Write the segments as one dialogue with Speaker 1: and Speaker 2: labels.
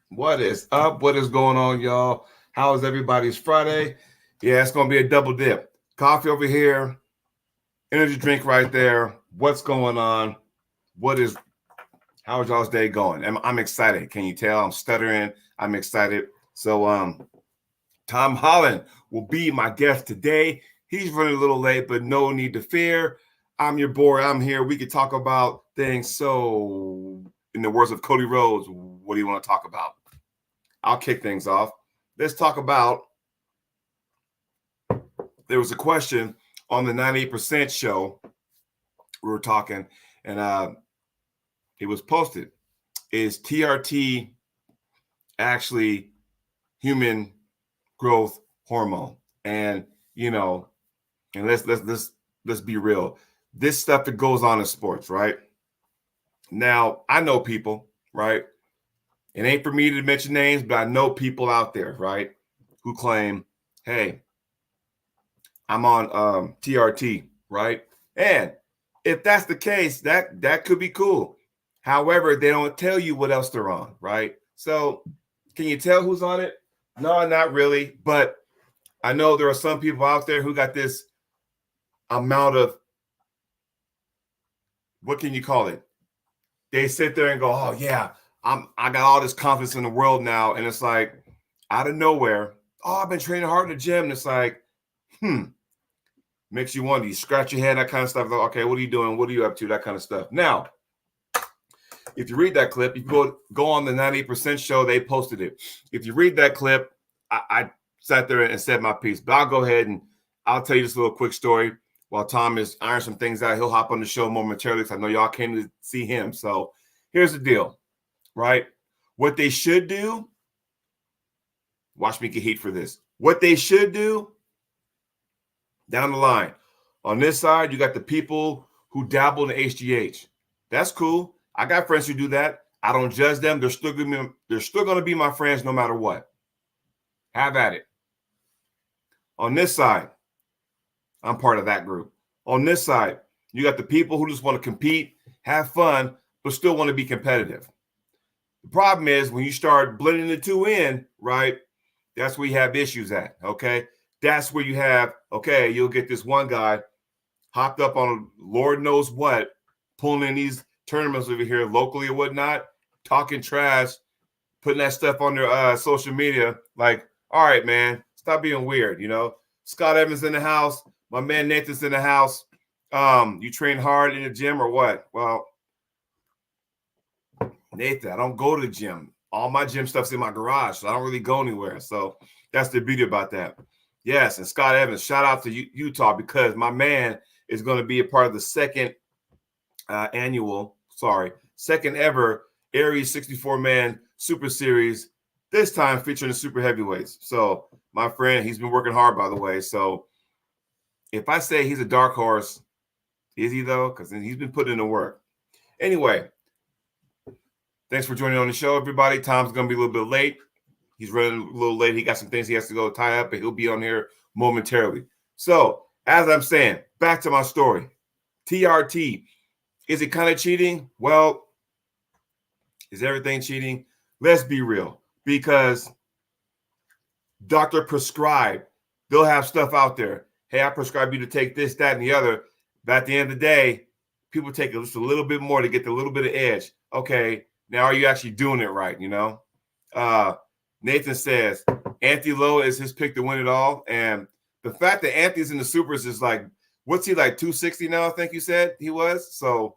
Speaker 1: What is up? What is going on, y'all? How is everybody's Friday? Yeah, it's gonna be a double dip. Coffee over here, energy drink right there. What's going on? What is? How's y'all's day going? I'm excited. Can you tell? I'm stuttering. I'm excited. So, Tom Holland will be my guest today. He's running a little late, but no need to fear. I'm your boy. I'm here. We could talk about things. So, in the words of Cody Rhodes, what do you want to talk about? I'll kick things off. Let's talk about. There was a question on the 98% show. We were talking, and it was posted. Is TRT actually human growth hormone? And you know, and let's be real. This stuff that goes on in sports, right? Now I know people, right? It ain't for me to mention names, but I know people out there, right, who claim, "Hey, I'm on TRT, right?" And if that's the case, that could be cool. However, they don't tell you what else they're on, right? So, can you tell who's on it? No, not really. But I know there are some people out there who got this amount of, what can you call it? They sit there and go, "Oh yeah, I got all this confidence in the world now," and it's like out of nowhere, "Oh, I've been training hard in the gym," and it's like, makes you wonder. You scratch your head, that kind of stuff. Like, okay, what are you doing? What are you up to? That kind of stuff. Now, if you read that clip, you go on the 98% show. They posted it. If you read that clip, I sat there and said my piece. But I'll go ahead and I'll tell you this little quick story while Tom is ironing some things out. He'll hop on the show momentarily because I know y'all came to see him. So here's the deal, right? What they should do, watch me get heat for this. What they should do down the line, on this side, you got the people who dabble in HGH. That's cool. I got friends who do that. I don't judge them. They're still going to be my friends no matter what. Have at it. On this side, I'm part of that group. On this side, you got the people who just want to compete, have fun, but still want to be competitive. The problem is when you start blending the two in, right, that's where you have issues at, okay? That's where you have, okay, you'll get this one guy hopped up on Lord knows what, pulling in these tournaments over here locally or whatnot, talking trash, putting that stuff on their social media. Like, all right, man, stop being weird. Scott Evans in the house, my man Nathan's in the house. You train hard in the gym or what? Well, Nathan, I don't go to the gym. All my gym stuff's in my garage, so I don't really go anywhere. So that's the beauty about that. Yes, and Scott Evans, shout out to Utah because my man is going to be a part of the second ever Aries 64-man Super Series, this time featuring the super heavyweights. So my friend, he's been working hard, by the way. So if I say he's a dark horse, is he though? Because he's been putting in the work. Anyway, thanks for joining on the show, everybody. Tom's going to be a little bit late. He's running a little late. He got some things he has to go tie up, but he'll be on here momentarily. So, as I'm saying, back to my story. TRT, is it kind of cheating? Well, is everything cheating? Let's be real. Because doctor prescribed, they'll have stuff out there. Hey, I prescribe you to take this, that, and the other. But at the end of the day, people take just a little bit more to get the little bit of edge. Okay, now are you actually doing it right, Nathan says Anthony Lowe is his pick to win it all. And the fact that Anthony's in the supers is like, what's he like, 260 now, I think you said he was? So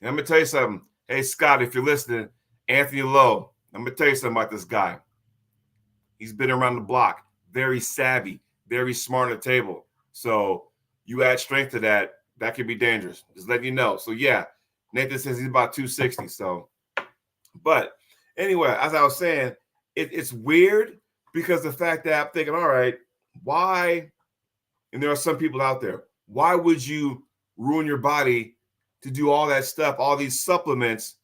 Speaker 1: I'm going to tell you something. Hey, Scott, if you're listening, Anthony Lowe, I'm going to tell you something about this guy. He's been around the block, very savvy, very smart on the table. So you add strength to that, that could be dangerous. Just letting you know. So, yeah, Nathan says he's about 260. So, but anyway, as I was saying, it's weird because the fact that I'm thinking, all right, why, and there are some people out there, why would you ruin your body to do all that stuff, all these supplements,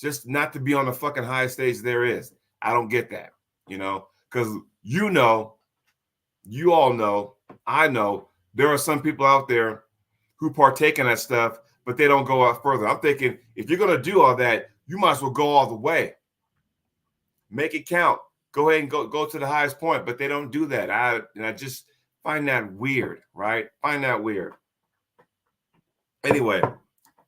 Speaker 1: just not to be on the fucking highest stage there is? I don't get that, because you all know, I know, there are some people out there who partake in that stuff, but they don't go out further. I'm thinking, if you're going to do all that, you might as well go all the way. Make it count. Go ahead and go to the highest point, but they don't do that. I just find that weird, right? Find that weird. Anyway,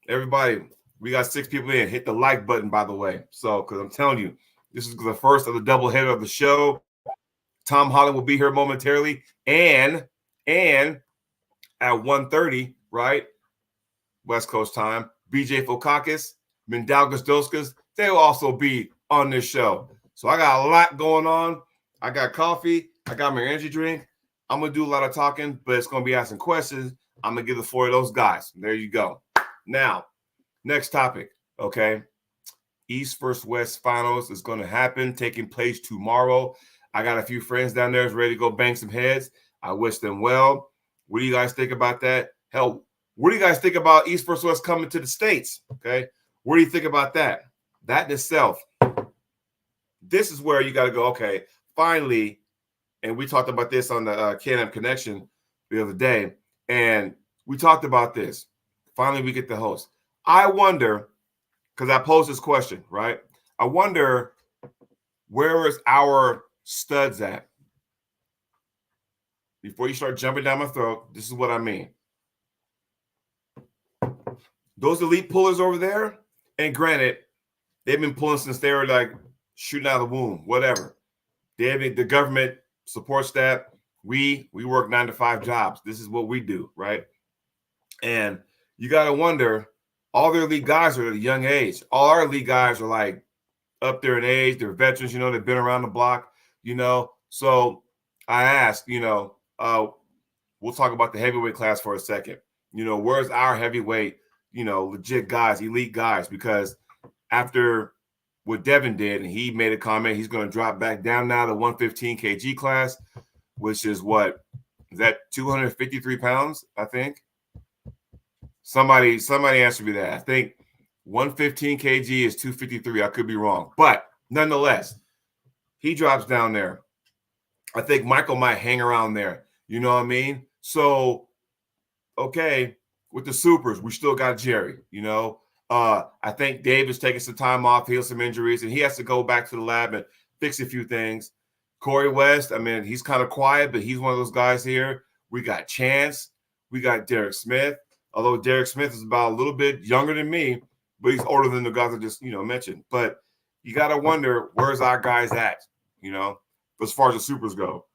Speaker 1: everybody, we got 6 people in. Hit the like button, by the way. So, because I'm telling you, this is the first of the doubleheader of the show. Tom Holland will be here momentarily, and at 1:30, right, West Coast time, BJ Fokakis, Mindaugas Doskas, they will also be on this show. So I got a lot going on. I got coffee. I got my energy drink. I'm going to do a lot of talking, but it's going to be asking questions. I'm going to give the floor to those guys. There you go. Now, next topic, okay? East versus West finals is going to happen, taking place tomorrow. I got a few friends down there who's ready to go bang some heads. I wish them well. What do you guys think about that? Hell, what do you guys think about East versus West coming to the States? Okay. What do you think about that? That in itself, this is where you got to go, okay, finally, and we talked about this on the Can-Am Connection the other day, and we talked about this. Finally, we get the host. I wonder, because I posed this question, right? I wonder, where is our studs at? Before you start jumping down my throat, this is what I mean. Those elite pullers over there, and granted, they've been pulling since they were like shooting out of the womb, whatever. The government supports that. We work 9-to-5 jobs. This is what we do, right? And you got to wonder, all their elite guys are at a young age. All our elite guys are like up there in age. They're veterans, they've been around the block, So I asked, we'll talk about the heavyweight class for a second. Where's our heavyweight, legit guys, elite guys? Because after what Devin did, and he made a comment, he's going to drop back down now to 115 kg class, which is what? Is that 253 pounds, I think? Somebody answer me that. I think 115 kg is 253. I could be wrong. But nonetheless, he drops down there. I think Michael might hang around there. You know what I mean? So, okay, with the supers, we still got Jerry, I think Dave is taking some time off, heal some injuries, and he has to go back to the lab and fix a few things. Corey West, he's kind of quiet, but he's one of those guys here. We got Chance. We got Derek Smith, although Derek Smith is about a little bit younger than me, but he's older than the guys I just, mentioned. But you got to wonder, where's our guys at, as far as the supers go.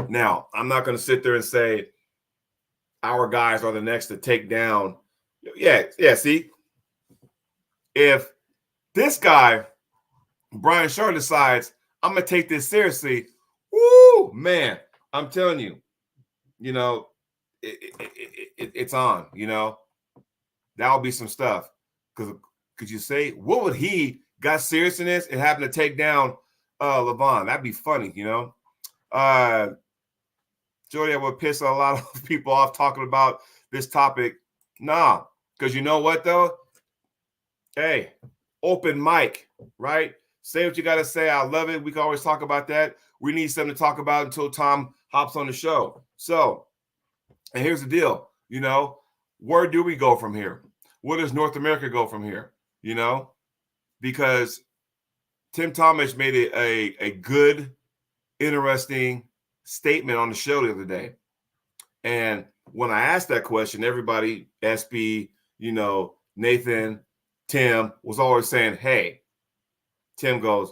Speaker 1: Now, I'm not going to sit there and say our guys are the next to take down. Yeah, see? If this guy, Brian Shaw, decides, I'm going to take this seriously, woo, man, I'm telling you, it's on, that'll be some stuff. Because could you say, what would he got serious in this and happen to take down Levon? That'd be funny, Jody, I would piss a lot of people off talking about this topic. Nah, because you know what, though? Hey, open mic, right? Say what you got to say. I love it. We can always talk about that. We need something to talk about until Tom hops on the show. So, and here's the deal, where do we go from here? Where does North America go from here? Because Tim Thomas made it a good, interesting statement on the show the other day. And when I asked that question, everybody, SB, Nathan, Tim, was always saying, hey, Tim goes,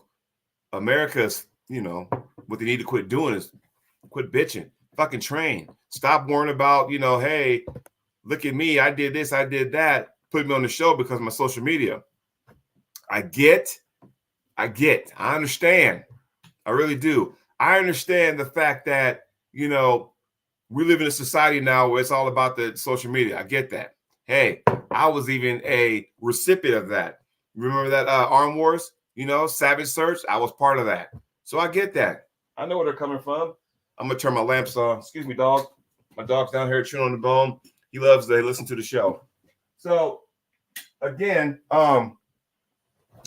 Speaker 1: America's, what they need to quit doing is quit bitching, fucking train. Stop worrying about, hey, look at me. I did this, I did that. Put me on the show because of my social media. I understand. I really do. I understand the fact that, we live in a society now where it's all about the social media. I get that. Hey, I was even a recipient of that. Remember that Arm Wars, Savage Search? I was part of that. So I get that. I know where they're coming from. I'm going to turn my lamps on. Excuse me, dog. My dog's down here chewing on the bone. He loves to listen to the show. So, again, I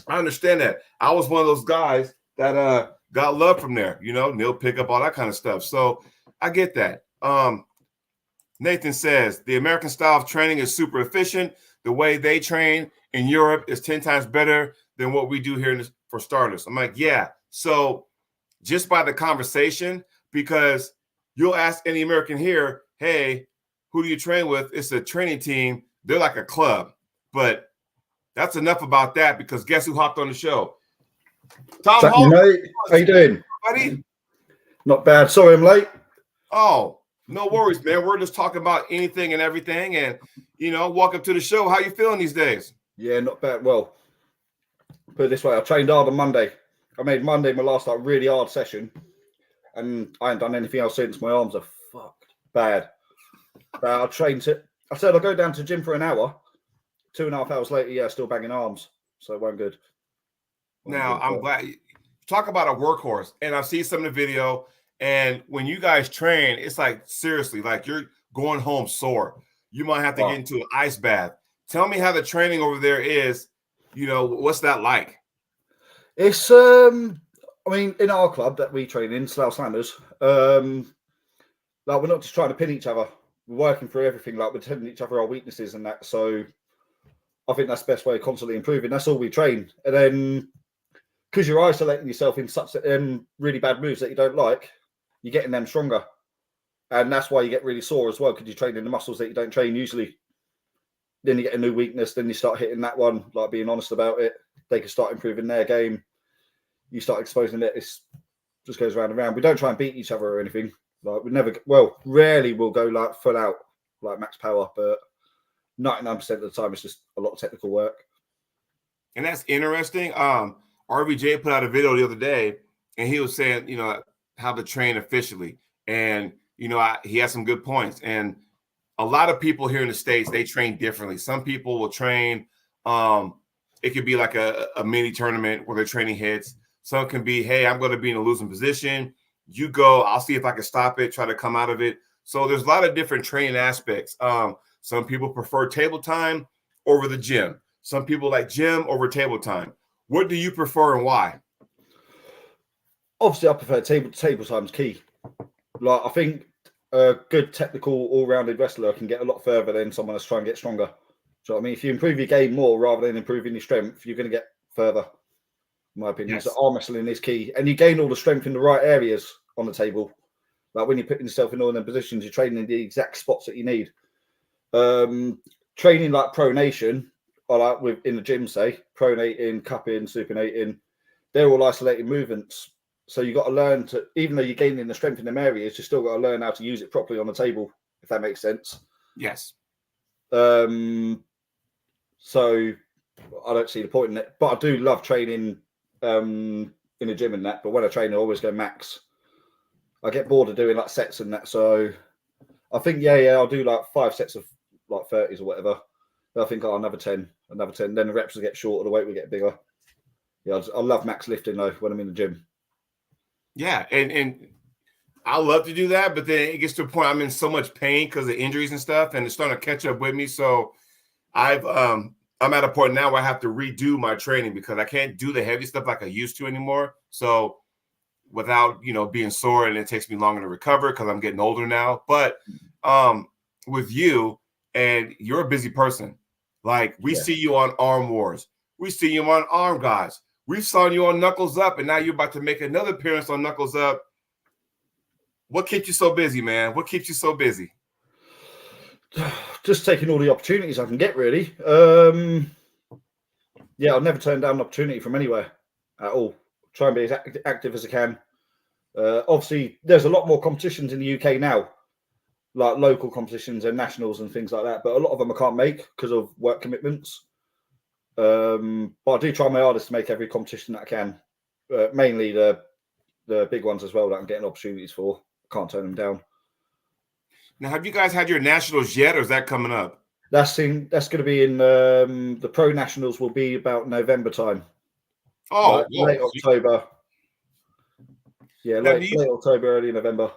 Speaker 1: understand that. I was one of those guys that got love from there, Neil Pickup, all that kind of stuff. So I get that. Nathan says, the American style of training is super efficient. The way they train in Europe is 10 times better than what we do here for starters. I'm like, yeah. So just by the conversation, because you'll ask any American here, hey, who do you train with? It's a training team. They're like a club. But that's enough about that, because guess who hopped on the show? Tom Holland.
Speaker 2: Mate, how you doing?
Speaker 1: Buddy?
Speaker 2: Not bad. Sorry I'm late.
Speaker 1: Oh, no worries, man. We're just talking about anything and everything. And, welcome to the show. How you feeling these days?
Speaker 2: Yeah, not bad. Well, put it this way, I trained hard on Monday. I made Monday my last really hard session, and I ain't done anything else since. My arms are fucked bad. I trained it. I said I'll go down to the gym for an hour. 2.5 hours later, yeah, still banging arms. So it won't good.
Speaker 1: Now, I'm glad you talk about a workhorse, and I've seen some of the video. And when you guys train, it's like, seriously, like you're going home sore. You might have to get into an ice bath. Tell me how the training over there is. What's that like?
Speaker 2: It's I mean, in our club that we train in, Slough Slammers, like we're not just trying to pin each other. We're working through everything. Like we're telling each other our weaknesses and that. So I think that's the best way of constantly improving. That's all we train. And then because you're isolating yourself in such really bad moves that you don't like, you're getting them stronger. And that's why you get really sore as well, because you're training the muscles that you don't train usually. Then you get a new weakness. Then you start hitting that one, like being honest about it. They can start improving their game. You start exposing it. It just goes round and round. We don't try and beat each other or anything. Like rarely we'll go like full out, like max power, but 99% of the time it's just a lot of technical work.
Speaker 1: And that's interesting. RBJ put out a video the other day, and he was saying, how to train efficiently. And, he has some good points. And a lot of people here in the States, they train differently. Some people will train, it could be like a mini tournament where they're training hits. Some can be, hey, I'm going to be in a losing position. You go, I'll see if I can stop it, try to come out of it. So there's a lot of different training aspects. Some people prefer table time over the gym. Some people like gym over table time. What do you prefer and why?
Speaker 2: Obviously, I prefer table time's key. Like, I think a good technical, all-rounded wrestler can get a lot further than someone that's trying to get stronger. So, I mean, if you improve your game more rather than improving your strength, you're going to get further, in my opinion. Yes. So arm wrestling is key. And you gain all the strength in the right areas on the table. Like, when you're putting yourself in all them positions, you're training in the exact spots that you need. Training like pronation, or like in the gym, say, pronating, cupping, supinating, they're all isolated movements. So you've got to learn to, even though you're gaining the strength in them areas, you still got to learn how to use it properly on the table, if that makes sense.
Speaker 1: Yes.
Speaker 2: So I don't see the point in it, but I do love training in the gym and that. But when I train, I always go max. I get bored of doing like sets and that. So I think, I'll do like 5 sets of like 30s or whatever. I think another 10. Then the reps will get shorter, the weight will get bigger. Yeah, I love max lifting though when I'm in the gym.
Speaker 1: Yeah, and I love to do that, but then it gets to a point I'm in so much pain because of injuries and stuff, and it's starting to catch up with me. So I'm at a point now where I have to redo my training because I can't do the heavy stuff like I used to anymore. So without being sore, and it takes me longer to recover because I'm getting older now. But with you, and you're a busy person. Like we see you on Arm Wars, we see you on Arm Guys. We saw you on Knuckles Up, and now you're about to make another appearance on Knuckles Up. What keeps you so busy, man? What keeps you so busy?
Speaker 2: Just taking all the opportunities I can get, really. I'll never turn down an opportunity from anywhere at all. Try and be as active as I can. Obviously, there's a lot more competitions in the UK now, like local competitions and nationals and things like that. But a lot of them I can't make because of work commitments. But I do try my hardest to make every competition that I can. Mainly the big ones as well that I'm getting opportunities for. Can't turn them down.
Speaker 1: Now, have you guys had your nationals yet, or is that coming up?
Speaker 2: That's going to be in the pro nationals. Will be about November time.
Speaker 1: Oh,
Speaker 2: late October. Yeah, late October, early November.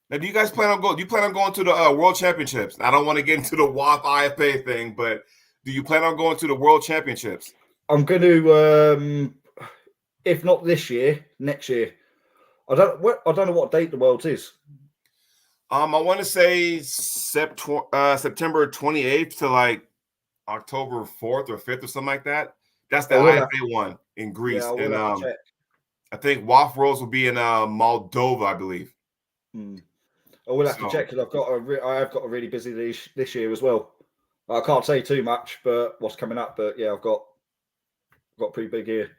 Speaker 1: Now, do you guys plan on going? Do you plan on going to the World Championships? I don't want to get into the WAF IFA thing, but do you plan on going to the World Championships?
Speaker 2: I'm going to, if not this year, next year. I don't know what date the Worlds is.
Speaker 1: I want to say September 28th to like October 4th or 5th or something like that. That's the
Speaker 2: I will
Speaker 1: IFA
Speaker 2: have,
Speaker 1: one in
Speaker 2: yeah,
Speaker 1: Greece.
Speaker 2: I will
Speaker 1: And
Speaker 2: have to check.
Speaker 1: I think WAF Worlds will be in Moldova, I believe.
Speaker 2: I will have to
Speaker 1: So
Speaker 2: check because I have got a really busy this year as well. I can't say too much, but what's coming up? But yeah, I've got a pretty big year.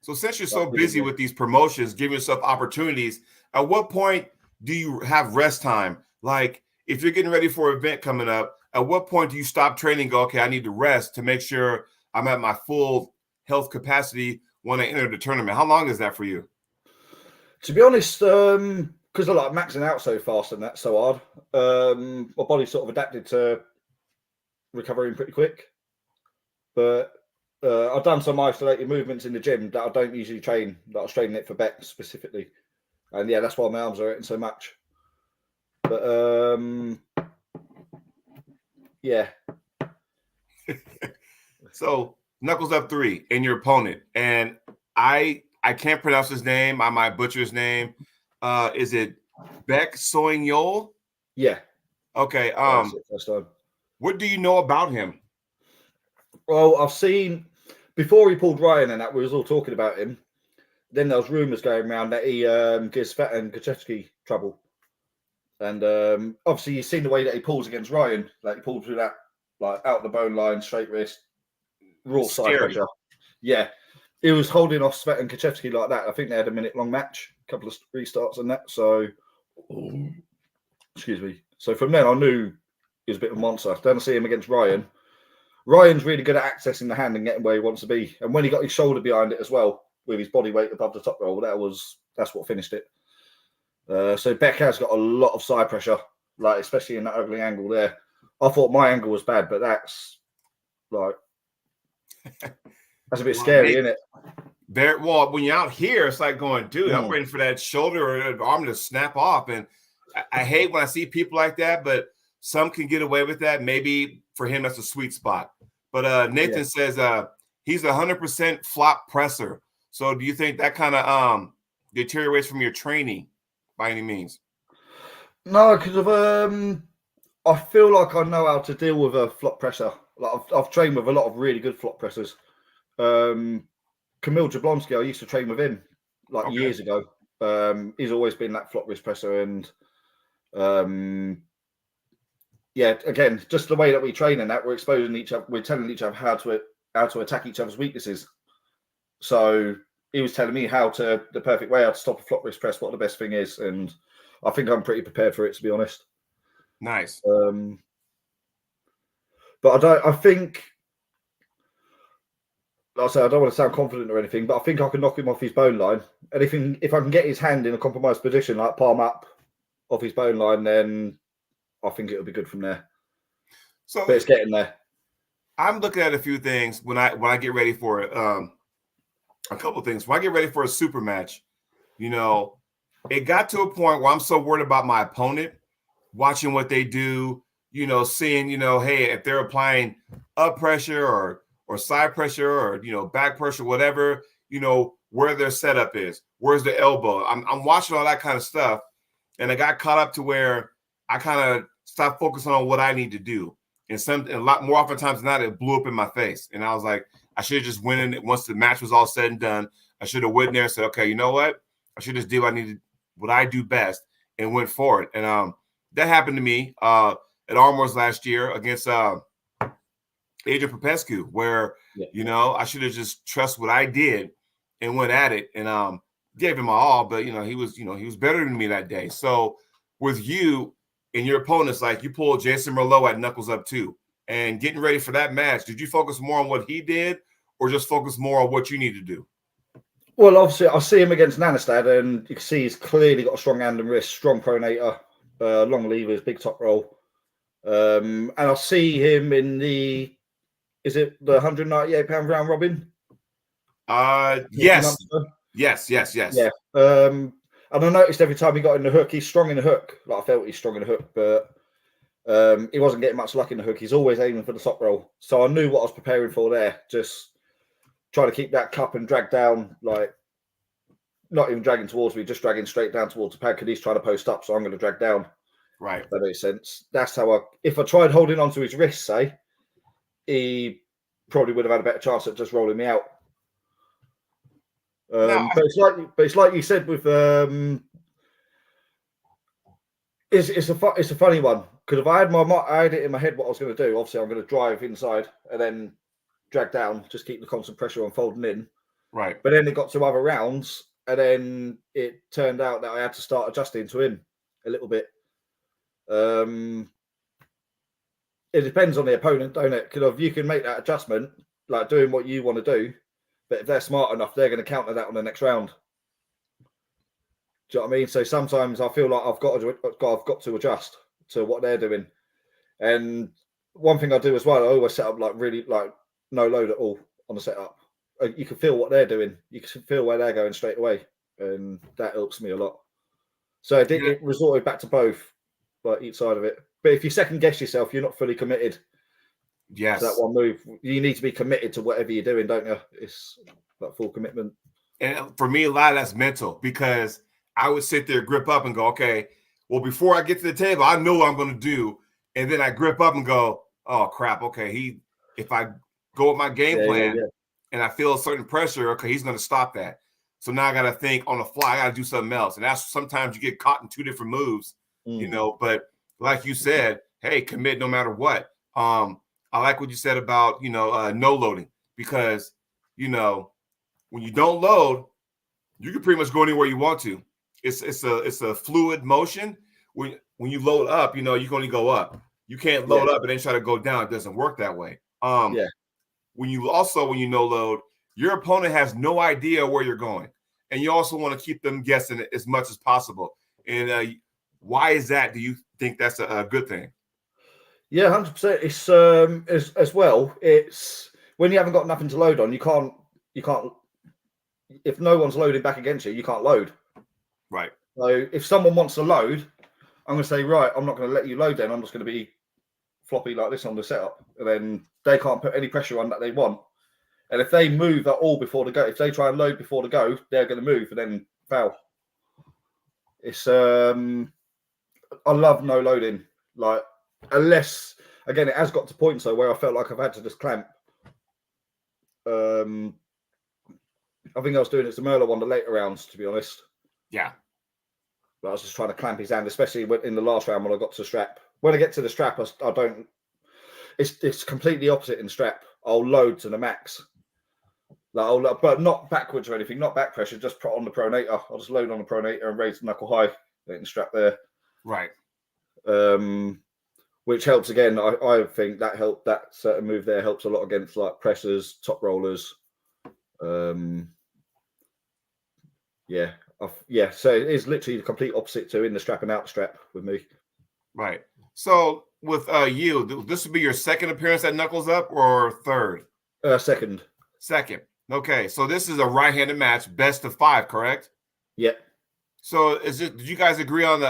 Speaker 1: So since you're so
Speaker 2: Like,
Speaker 1: busy with these promotions, giving yourself opportunities, at what point do you have rest time? Like if you're getting ready for an event coming up, at what point do you stop training and go, okay, I need to rest to make sure I'm at my full health capacity when I enter the tournament? How long is that for you?
Speaker 2: To be honest, because I like maxing out so fast and that's so hard, my body sort of adapted to recovering pretty quick. But I've done some isolated movements in the gym that I don't usually train, that I was training it for Beck specifically. And yeah, that's why my arms are hurting so much. But yeah.
Speaker 1: So Knuckles Up 3 and your opponent. And I can't pronounce his name. I might butcher his name. Is it Beck Soignol?
Speaker 2: Yeah.
Speaker 1: Okay.
Speaker 2: That's it, first time.
Speaker 1: What do you know about him?
Speaker 2: Well, I've seen before he pulled Ryan and that we was all talking about him. Then there was rumours going around that he gives Fett and Kaczewski trouble. And obviously you've seen the way that he pulls against Ryan. Like he pulled through that like out the bone line, straight wrist, raw side pressure. Yeah. He was holding off Svet and Kaczewski like that. I think they had a minute-long match, a couple of restarts and that. So, excuse me. So from then I knew he was a bit of a monster. Then I see him against Ryan. Ryan's really good at accessing the hand and getting where he wants to be. And when he got his shoulder behind it as well, with his body weight above the top roll, that's what finished it. So Beck has got a lot of side pressure, like especially in that ugly angle there. I thought my angle was bad, but that's like that's a bit scary, isn't it?
Speaker 1: Well, when you're out here, it's like going, dude, I'm waiting for that shoulder or arm to snap off. And I hate when I see people like that, but some can get away with that. Maybe for him, that's a sweet spot. But Nathan says he's 100% flop presser. So do you think that kind of deteriorates from your training by any means?
Speaker 2: No, because of I feel like I know how to deal with a flop presser. Like I've trained with a lot of really good flop pressers. Kamil Jablonski, I used to train with him like years ago. He's always been that flop wrist presser, and yeah, again, just the way that we train and that we're exposing each other, we're telling each other how to attack each other's weaknesses. So he was telling me the perfect way how to stop a flop wrist press, what the best thing is, and I think I'm pretty prepared for it, to be honest.
Speaker 1: Nice.
Speaker 2: But I think, like I say, I don't want to sound confident or anything, but I think I can knock him off his bone line. And if I can get his hand in a compromised position, like palm up off his bone line, then I think it'll be good from there.
Speaker 1: So
Speaker 2: but it's getting there.
Speaker 1: I'm looking at a few things when I get ready for it. A couple of things. When I get ready for a super match, it got to a point where I'm so worried about my opponent, watching what they do, seeing, hey, if they're applying up pressure or side pressure or, back pressure, whatever, where their setup is, where's the elbow. I'm watching all that kind of stuff. And I got caught up to where I kind of stopped focusing on what I need to do. And a lot more oftentimes than not, it blew up in my face. And I was like, I should have just went in once the match was all said and done. I should have went in there and said, okay, you know what? I should just do what I do best and went for it. And that happened to me at Armors last year against Adrian Popescu, where, I should have just trust what I did and went at it and gave him my all. But, he was better than me that day. So with you and your opponents, like you pulled Jason Merlot at Knuckles Up 2 and getting ready for that match, did you focus more on what he did or just focus more on what you need to do?
Speaker 2: Well, obviously, I see him against Nanastad, and you can see he's clearly got a strong hand and wrist, strong pronator, long levers, big top roll. And I see him in the 198-pound round robin?
Speaker 1: Yes. Yes.
Speaker 2: Yeah. And I noticed every time he got in the hook, he's strong in the hook. Like I felt he's strong in the hook, but he wasn't getting much luck in the hook. He's always aiming for the top roll. So I knew what I was preparing for there. Just trying to keep that cup and drag down, like not even dragging towards me, just dragging straight down towards the pad because he's trying to post up. So I'm going to drag down.
Speaker 1: Right.
Speaker 2: That makes sense. That's how if I tried holding onto his wrist, say, he probably would have had a better chance at just rolling me out.
Speaker 1: Now,
Speaker 2: But it's like you said with it's a funny one, because if I had it in my head what I was going to do. Obviously, I'm going to drive inside and then drag down, just keep the constant pressure on folding in.
Speaker 1: right.
Speaker 2: But then it got to other rounds, and then it turned out that I had to start adjusting to him a little bit. It depends on the opponent, don't it? Because if you can make that adjustment, like doing what you want to do, but if they're smart enough, they're going to counter that on the next round. Do you know what I mean? So sometimes I feel like I've got to adjust to what they're doing. And one thing I do as well, I always set up like really like no load at all on the setup. You can feel what they're doing. You can feel where they're going straight away, and that helps me a lot. So it resorted back to both, like each side of it. But if you second guess yourself, you're not fully committed.
Speaker 1: Yes.
Speaker 2: To that one move. You need to be committed to whatever you're doing, don't you? It's like full commitment.
Speaker 1: And for me, a lot of that's mental, because I would sit there, grip up and go, okay, well, before I get to the table, I know what I'm going to do. And then I grip up and go, oh, crap. Okay, if I go with my game plan and I feel a certain pressure, okay, he's going to stop that. So now I got to think on the fly, I got to do something else. And that's sometimes you get caught in two different moves, but like you said, hey, commit no matter what. I like what you said about, no loading, because, when you don't load, you can pretty much go anywhere you want to. It's a fluid motion. When you load up, you can only go up. You can't load up and then try to go down. It doesn't work that way. When you no load, your opponent has no idea where you're going, and you also want to keep them guessing as much as possible. And why is that? Do you think that's a good thing?
Speaker 2: Yeah, 100%. It's as well. It's when you haven't got nothing to load on, you can't. If no one's loading back against you, you can't load.
Speaker 1: Right.
Speaker 2: So if someone wants to load, I'm going to say, right, I'm not going to let you load then. I'm just going to be floppy like this on the setup. And then they can't put any pressure on that they want. And if they move at all before the go, if they try and load before the go, they're going to move and then foul. It's I love no loading. Like, unless, again, it has got to points though where I felt like I've had to just clamp. I think I was doing it to Merlo on the later rounds, to be honest.
Speaker 1: Yeah.
Speaker 2: But I was just trying to clamp his hand, especially in the last round when I got to the strap. When I get to the strap, I don't. It's completely opposite in strap. I'll load to the max. But not backwards or anything, not back pressure, just put on the pronator. I'll just load on the pronator and raise the knuckle high, and strap there.
Speaker 1: Right.
Speaker 2: Which helps again. I think that certain move there helps a lot against like pressers, top rollers. So it is literally the complete opposite to in the strap and out strap with me.
Speaker 1: Right. So with you, this would be your second appearance at Knuckles Up or third?
Speaker 2: Second.
Speaker 1: Second. Okay. So this is a right-handed match, best of 5, correct?
Speaker 2: Yeah.
Speaker 1: So did you guys agree on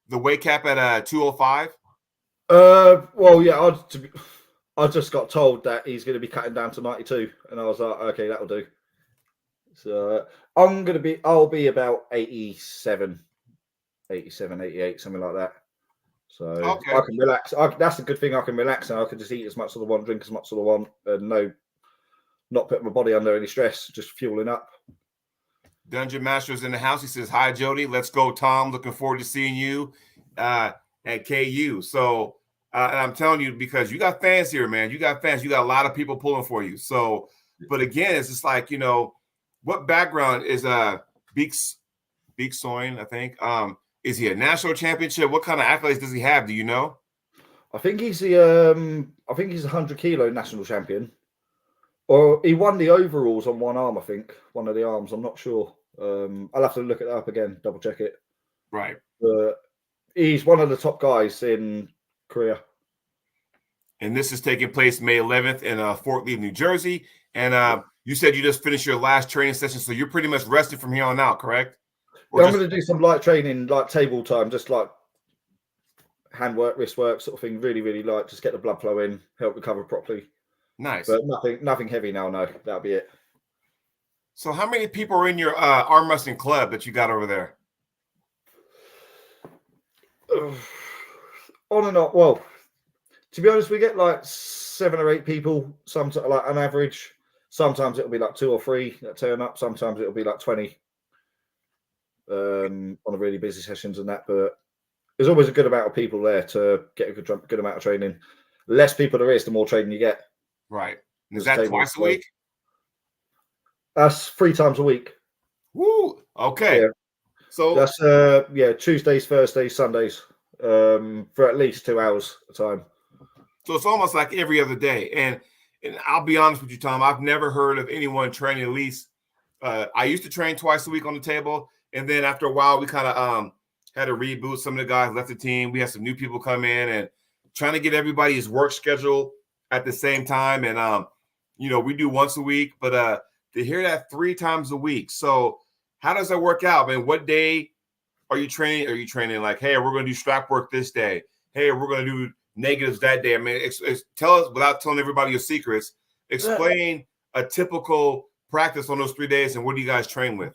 Speaker 1: the weight cap at 205?
Speaker 2: Well, yeah. I just got told that he's going to be cutting down to 92, and I was like, okay, that'll do. So I'll be about 87, 88, something like that. So okay. I can relax. That's a good thing. I can relax and I can just eat as much as I want, drink as much as I want, and not put my body under any stress, just fueling up.
Speaker 1: Dungeon Master's in the house. He says, hi, Jody. Let's go, Tom. Looking forward to seeing you at KU. So, and I'm telling you, because you got fans here, man. You got fans. You got a lot of people pulling for you. So, but again, it's just like, what background is Beeks Soin, I think? Is he a national championship? What kind of accolades does he have? Do you know?
Speaker 2: I think he's the 100 kilo national champion. Or he won the overalls on one arm, I think. One of the arms. I'm not sure. I'll have to look it up again, double check it.
Speaker 1: Right.
Speaker 2: But he's one of the top guys in Korea.
Speaker 1: And this is taking place May 11th in Fort Lee, New Jersey. And you said you just finished your last training session, so you're pretty much rested from here on out, correct?
Speaker 2: Yeah, I'm going to do some light training, like table time, just like hand work, wrist work, sort of thing. Really, really light. Just get the blood flow in, help recover properly.
Speaker 1: Nice.
Speaker 2: But nothing heavy now. No, that'll be it.
Speaker 1: So, how many people are in your arm wrestling club that you got over there?
Speaker 2: On and off. Well, to be honest, we get like 7 or 8 people, sometimes like on average. Sometimes it'll be like 2 or 3 that turn up. Sometimes it'll be like 20 on the really busy sessions and that. But there's always a good amount of people there to get a good amount of training. Less people there is, the more training you get.
Speaker 1: Right. Is that twice a week?
Speaker 2: That's 3 times a week.
Speaker 1: Woo. Okay.
Speaker 2: Yeah.
Speaker 1: So
Speaker 2: that's Tuesdays, Thursdays, Sundays, for at least 2 hours a time.
Speaker 1: So it's almost like every other day. And I'll be honest with you, Tom, I've never heard of anyone training at least. I used to train twice a week on the table. And then after a while, we kind of had to reboot. Some of the guys left the team. We had some new people come in and trying to get everybody's work schedule at the same time. And, we do once a week, but to hear that 3 times a week. So how does that work out, man? What day are you training? Are you training like, hey, we're going to do strap work this day? Hey, we're going to do negatives that day. I mean, tell us, without telling everybody your secrets, explain a typical practice on those 3 days and what do you guys train with?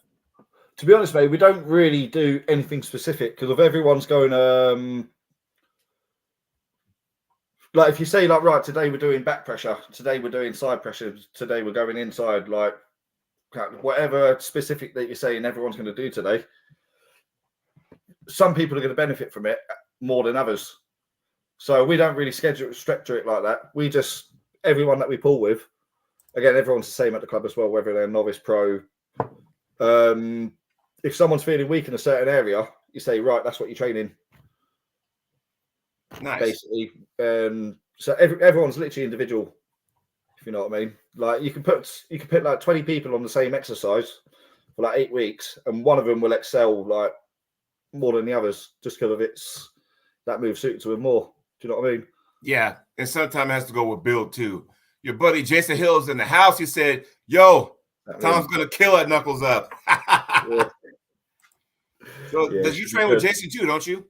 Speaker 2: To be honest, mate, we don't really do anything specific because if everyone's going, like if you say like, right, today we're doing back pressure, today we're doing side pressure, today we're going inside, like whatever specific that you're saying everyone's going to do today, some people are going to benefit from it more than others. So we don't really structure it like that. We just, everyone that we pull with, again, everyone's the same at the club as well, whether they're novice, pro. If someone's feeling weak in a certain area, you say, right, that's what you're training.
Speaker 1: Nice.
Speaker 2: Basically. So everyone's literally individual, if you know what I mean. Like you can put like 20 people on the same exercise for like 8 weeks, and one of them will excel like more than the others just because of its that move suited to him more. Do you know what I mean?
Speaker 1: Yeah, and sometimes it has to go with build too. Your buddy Jason Hill's in the house. He said, "Yo, Tom's gonna kill at knuckles up."
Speaker 2: Yeah.
Speaker 1: So does you train with Jason too, don't you?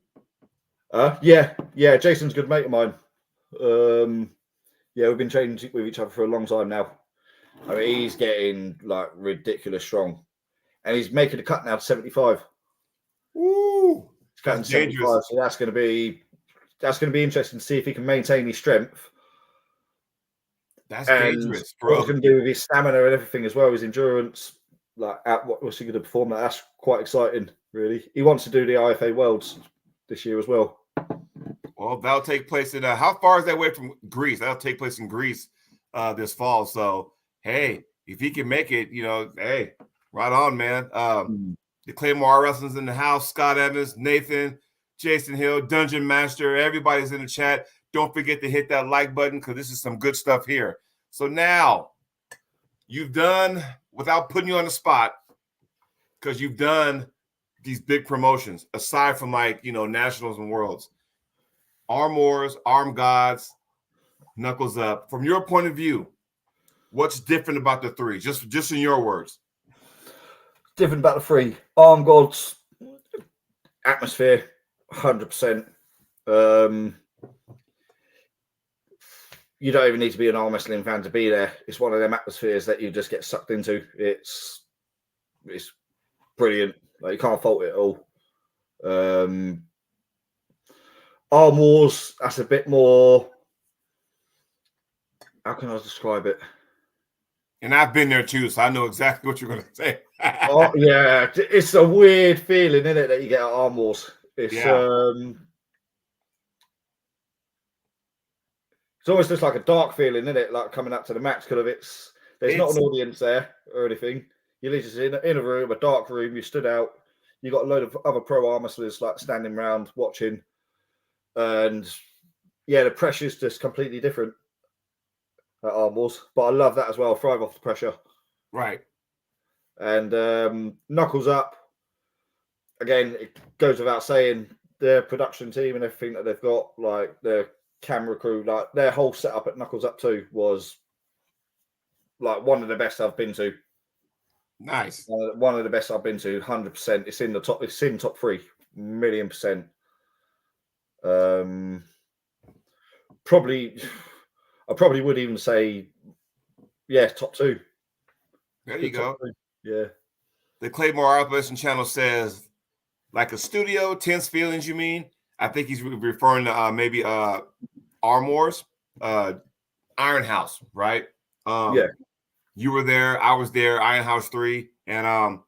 Speaker 2: Yeah. Jason's a good mate of mine. We've been training with each other for a long time now. I mean, he's getting like ridiculous strong, and he's making a cut now to 75.
Speaker 1: Ooh,
Speaker 2: that's dangerous. So that's going to be interesting to see if he can maintain his strength.
Speaker 1: That's dangerous, bro.
Speaker 2: What he's going to do with his stamina and everything as well, his endurance. Like, what's he going to perform? That's quite exciting, really. He wants to do the IFA Worlds this year as well.
Speaker 1: Well, that'll take place in how far is that away from Greece? That'll take place in Greece this fall. So, hey, if he can make it, hey, right on, man. The Claymore Wrestling's in the house. Scott Evans, Nathan, Jason Hill, Dungeon Master. Everybody's in the chat. Don't forget to hit that like button because this is some good stuff here. So now you've done, without putting you on the spot, because you've done these big promotions, aside from nationals and worlds, Arm Wars, Arm Gods, Knuckles Up. From your point of view, what's different about the 3? Just in your words.
Speaker 2: Different about the 3. Arm Gods, atmosphere, 100%. You don't even need to be an arm wrestling fan to be there. It's one of them atmospheres that you just get sucked into. It's brilliant. Like you can't fault it at all. Arm Wars, that's a bit more. How can I describe it?
Speaker 1: And I've been there too, so I know exactly what you're going to say.
Speaker 2: Oh yeah, it's a weird feeling, isn't it, that you get at Arm Wars? It's It's almost just like a dark feeling, isn't it? Like coming up to the match because there's not an audience there or anything. You're just in a room, a dark room. You stood out. You got a load of other pro arm wrestlers like standing around watching, and the pressure's just completely different at Arm Wars. But I love that as well. Thrive off the pressure,
Speaker 1: right?
Speaker 2: And Knuckles Up. Again, it goes without saying, their production team and everything that they've got, like their camera crew, like their whole setup at Knuckles Up 2 was like one of the best I've been to.
Speaker 1: Nice.
Speaker 2: One of the best I've been to, 100%. It's in the top 3, 1,000,000%. I probably would even say, top 2.
Speaker 1: There you go.
Speaker 2: Yeah.
Speaker 1: The Claymore Arthur channel says, like a studio, tense feelings, you mean? I think he's referring to maybe Arm Wars. Iron House, right?
Speaker 2: Yeah.
Speaker 1: You were there, I was there, Iron House 3, and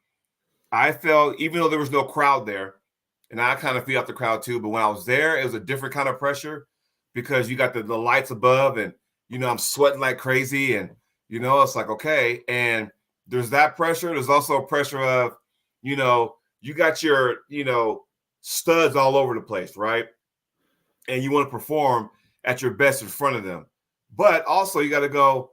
Speaker 1: I felt, even though there was no crowd there, and I kind of feel out the crowd too, but when I was there, it was a different kind of pressure because you got the lights above, and I'm sweating like crazy, and it's like, okay. And there's that pressure. There's also a pressure of, you got your, studs all over the place, right? And you want to perform at your best in front of them. But also you got to go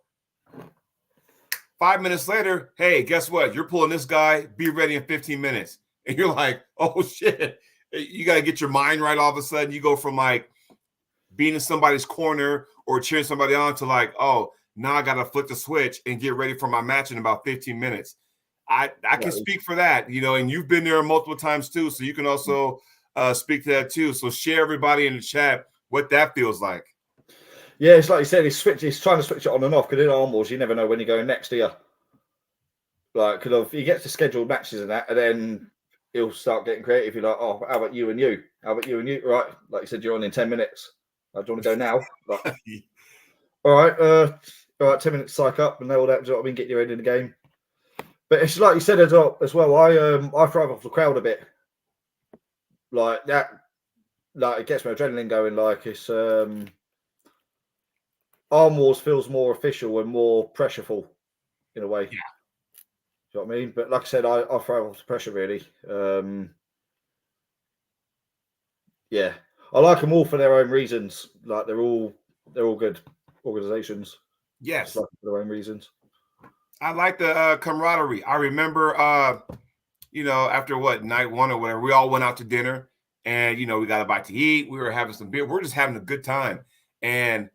Speaker 1: 5 minutes later, hey, guess what? You're pulling this guy, be ready in 15 minutes. And you're like, oh shit. You got to get your mind right all of a sudden. You go from like being in somebody's corner or cheering somebody on to like, oh, now I got to flip the switch and get ready for my match in about 15 minutes. I can speak for that, and you've been there multiple times too. So you can also speak to that too. So share everybody in the chat what that feels like.
Speaker 2: Yeah, it's like you said, he's trying to switch it on and off because in Arm Wars, you never know when you're going next, do you? Like, because he gets to scheduled matches and that, and then he'll start getting creative. You're like, oh, how about you and you? How about you and you? Right, like you said, you're on in 10 minutes. Like, do you want to go now? Like, all right, 10 minutes, psych up, and all that. Do you know what I mean? Get your head in the game. But it's like you said as well. I thrive off the crowd a bit. Like that, like it gets my adrenaline going. Like it's Arm Wars feels more official and more pressureful in a way.
Speaker 1: Yeah.
Speaker 2: Do you know what I mean? But like I said, I thrive off the pressure really. Yeah, I like them all for their own reasons. Like they're all good organizations.
Speaker 1: Yes,
Speaker 2: just like for their own reasons.
Speaker 1: I like the camaraderie. I remember, after night one or whatever, we all went out to dinner, and we got a bite to eat. We were having some beer. We're just having a good time, and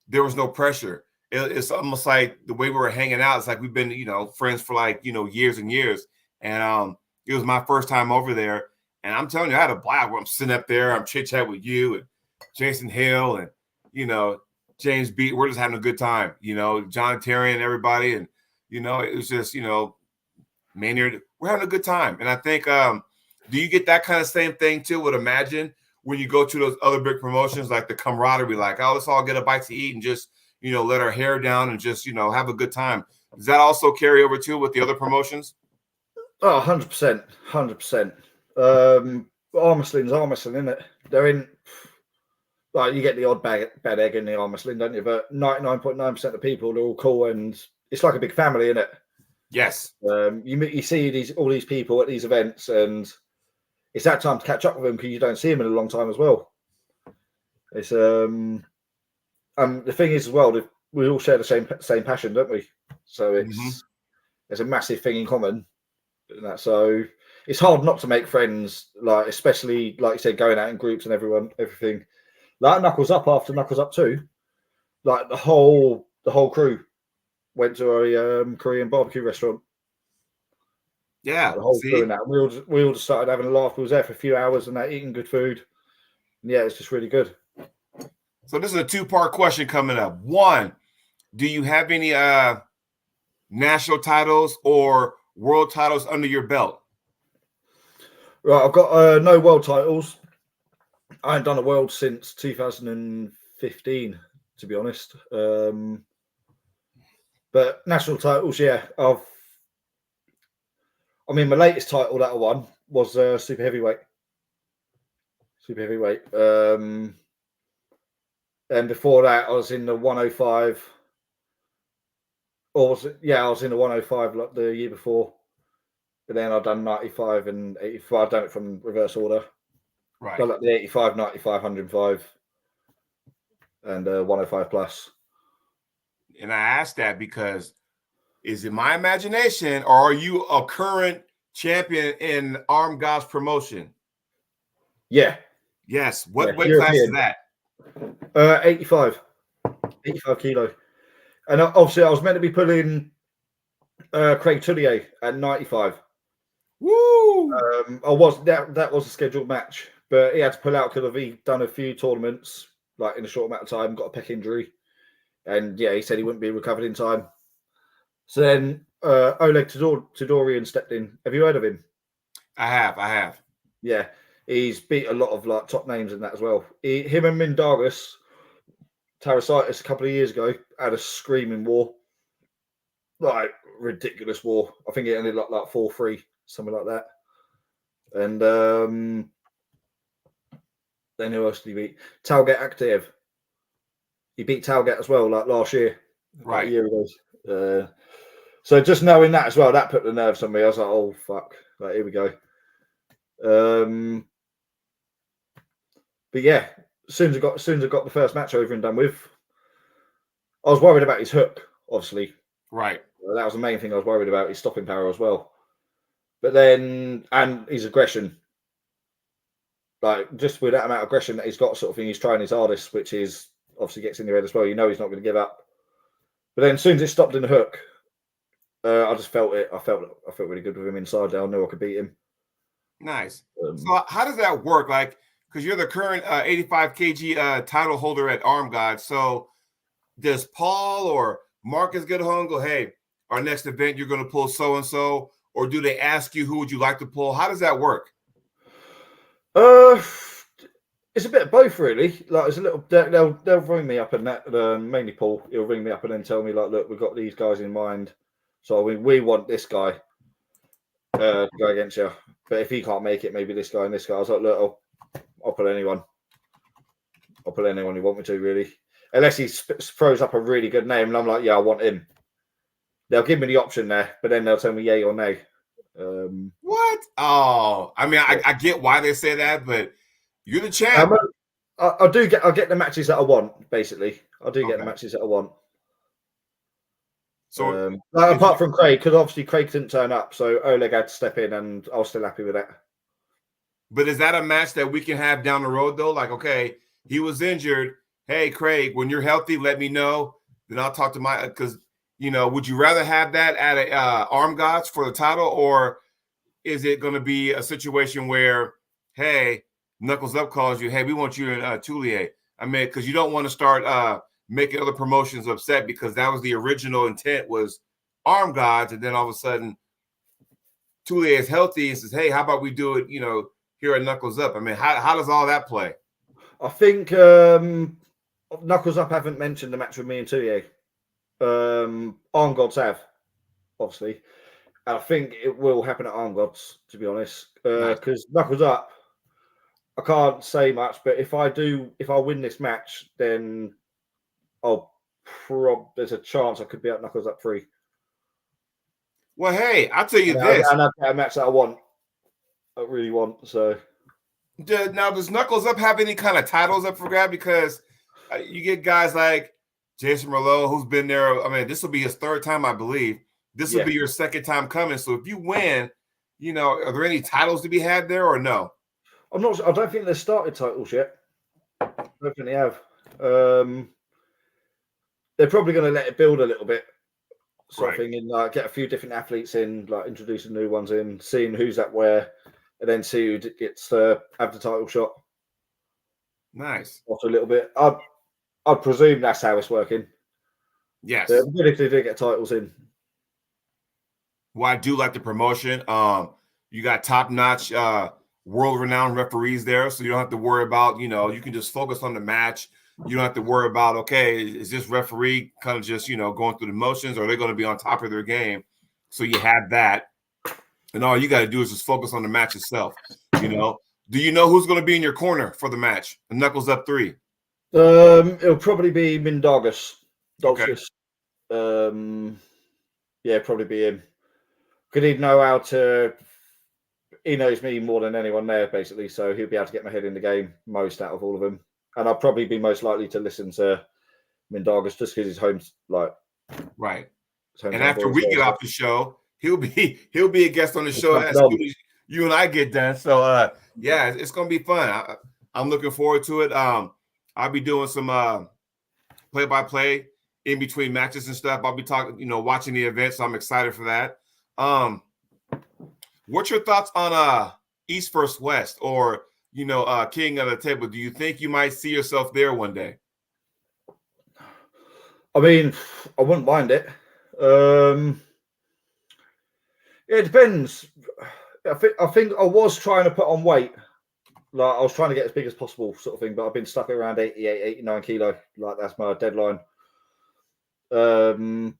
Speaker 1: there was no pressure. It's almost like the way we were hanging out. It's like we've been, friends for like years and years. And it was my first time over there, and I'm telling you, I had a blast. I'm sitting up there, I'm chit chat with you and Jason Hill, and James B. We're just having a good time. John Terry and everybody, and it was just, Maynard, we're having a good time. And I think, do you get that kind of same thing too with Imagine when you go to those other big promotions, like the camaraderie, like, oh, let's all get a bite to eat and just, let our hair down and just, have a good time. Does that also carry over too with the other promotions?
Speaker 2: Oh, 100%. 100%. Arm wrestling's arm wrestling, isn't it? They're in, like, you get the odd bad egg in the arm wrestling, don't you? But 99.9% of people, they're all cool, and it's like a big family, isn't it?
Speaker 1: Yes.
Speaker 2: You see all these people at these events, and it's that time to catch up with them because you don't see them in a long time as well. It's the thing is as well, we all share the same passion, don't we? So it's a massive thing in common. So it's hard not to make friends, like especially like you said, going out in groups and everything. Like Knuckles Up after Knuckles Up 2, like the whole crew went to a Korean barbecue restaurant.
Speaker 1: Yeah,
Speaker 2: the whole crew and that. We all just started having a laugh. We was there for a few hours and that, eating good food. And yeah, it's just really good.
Speaker 1: So this is a two-part question coming up. One, do you have any national titles or world titles under your belt?
Speaker 2: Right, I've got no world titles. I haven't done a world since 2015, to be honest. But national titles, yeah. My latest title that I won was super heavyweight. And before that, I was in the 105. I was in the 105 like the year before. But then I've done 95 and 85. I've done it from reverse order.
Speaker 1: Right.
Speaker 2: Done like the 85, 95, 105, and 105 plus.
Speaker 1: And I asked that because is it my imagination, or are you a current champion in Armed Gods promotion?
Speaker 2: Yeah.
Speaker 1: Yes. What weight class is that?
Speaker 2: 85 kilo. And obviously, I was meant to be pulling Craig Tullier at 95.
Speaker 1: Woo!
Speaker 2: That was a scheduled match, but he had to pull out because he'd done a few tournaments like in a short amount of time, got a pec injury, and yeah, he said he wouldn't be recovered in time. So then Oleg Todorian stepped in. Have you heard of him?
Speaker 1: I have.
Speaker 2: Yeah, he's beat a lot of like top names in that as well. Him and Mindaris Tarasitis a couple of years ago had a screaming war, like ridiculous war. I think it ended like 4-3, something like that. And then who else did he beat? Talget Active. He beat Talget as well, like last year,
Speaker 1: Right.
Speaker 2: like a year ago. So just knowing that as well, that put the nerves on me. I was like, oh fuck, like here we go. But yeah, as soon as I got the first match over and done with, I was worried about his hook, obviously.
Speaker 1: Right.
Speaker 2: That was the main thing I was worried about, his stopping power as well. But then, and his aggression. Like, just with that amount of aggression that he's got, sort of thing, he's trying his hardest, which is obviously gets in your head as well. You know he's not going to give up. But then as soon as it stopped in the hook, I just felt it. I felt really good with him inside there. I knew I could beat him.
Speaker 1: Nice. So how does that work? Like, because you're the current 85 kg title holder at Arm God. So does Paul or Marcus get home and go, hey, our next event, you're going to pull so-and-so? Or do they ask you who would you like to pull? How does that work?
Speaker 2: It's a bit of both, really. Like, it's a little. They'll ring me up and that. Mainly Paul. He'll ring me up and then tell me like, look, we've got these guys in mind. So we want this guy to go against you. But if he can't make it, maybe this guy and this guy. I was like, look, I'll pull anyone. I'll pull anyone you want me to, really. Unless he throws up a really good name, and I'm like, yeah, I want him. They'll give me the option there, but then they'll tell me yay or nay.
Speaker 1: What? Oh, I mean, I get why they say that, but you're the champ.
Speaker 2: I get the matches that I want, basically. I do get the matches that I want.
Speaker 1: So,
Speaker 2: apart from Craig, because obviously Craig didn't turn up, so Oleg had to step in, and I was still happy with that.
Speaker 1: But is that a match that we can have down the road, though? Like, okay, he was injured. Hey, Craig, when you're healthy, let me know. Then I'll talk to because, would you rather have that at a Arm Gods for the title, or is it going to be a situation where, hey, Knuckles Up calls you, hey, we want you in Toulier? I mean, because you don't want to start making other promotions upset, because that was the original intent, was Arm Gods, and then all of a sudden Toulier is healthy and says, hey, how about we do it, here at Knuckles Up? I mean, how does all that play?
Speaker 2: I think Knuckles Up haven't mentioned the match with me and Toulier. Arm Gods have, obviously. I think it will happen at Arm Gods, to be honest. Because Knuckles Up, I can't say much, but if I win this match, then there's a chance I could be at Knuckles Up 3.
Speaker 1: Well, hey, I'll tell you this.
Speaker 2: And I've got a match that I really want. So
Speaker 1: now, does Knuckles Up have any kind of titles up for grab? Because you get guys like Jason Merlot, who's been there. I mean, this will be his third time, I believe. This will be your second time coming. So if you win, are there any titles to be had there or no?
Speaker 2: I'm not. I don't think they've started titles yet. I don't think they have. They're probably going to let it build a little bit, sort of thing, and get a few different athletes in, like introducing new ones in, seeing who's at where, and then see who gets to have the title shot.
Speaker 1: Nice.
Speaker 2: After a little bit, I'd presume that's how it's working.
Speaker 1: Yes.
Speaker 2: Good if they do get titles in.
Speaker 1: Well, I do like the promotion. You got top-notch, world-renowned referees there, so you don't have to worry about, you can just focus on the match. You don't have to worry about, okay, is this referee kind of just, going through the motions, or are they going to be on top of their game? So you have that. And all you got to do is just focus on the match itself. Do you know who's going to be in your corner for the match? The Knuckles Up 3.
Speaker 2: It'll probably be Mindaugas.
Speaker 1: Okay.
Speaker 2: Yeah, probably be him. Because he'd know how to. He knows me more than anyone there, basically. So he'll be able to get my head in the game most out of all of them. And I'll probably be most likely to listen to Mindaugas just because he's home, like.
Speaker 1: Right. And after we get off the show, he'll be a guest on the show as soon as you and I get done. So yeah, it's gonna be fun. I'm looking forward to it. I'll be doing some play-by-play in between matches and stuff. I'll be talking, watching the event, so I'm excited for that. What's your thoughts on East vs. West, or King of the Table? Do you think you might see yourself there one day?
Speaker 2: I mean, I wouldn't mind it. It depends. I think I was trying to put on weight like I was trying to get as big as possible, sort of thing, but I've been stuck around 88, 89 kilo. Like that's my deadline. And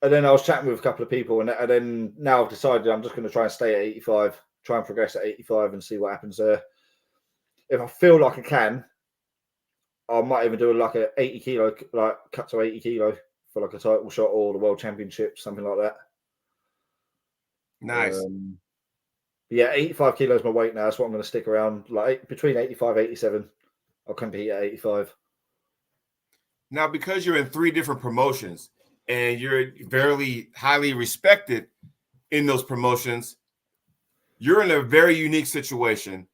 Speaker 2: then I was chatting with a couple of people, and then now I've decided I'm just going to try and stay at 85, try and progress at 85, and see what happens there. If I feel like I can, I might even do like a 80 kilo, like cut to 80 kilo for like a title shot or the world championship, something like that.
Speaker 1: Nice.
Speaker 2: Yeah, 85 kilos is my weight now. That's what I'm going to stick around. Like between 85, 87, I'll compete at 85.
Speaker 1: Now, because you're in 3 different promotions and you're very highly respected in those promotions, you're in a very unique situation,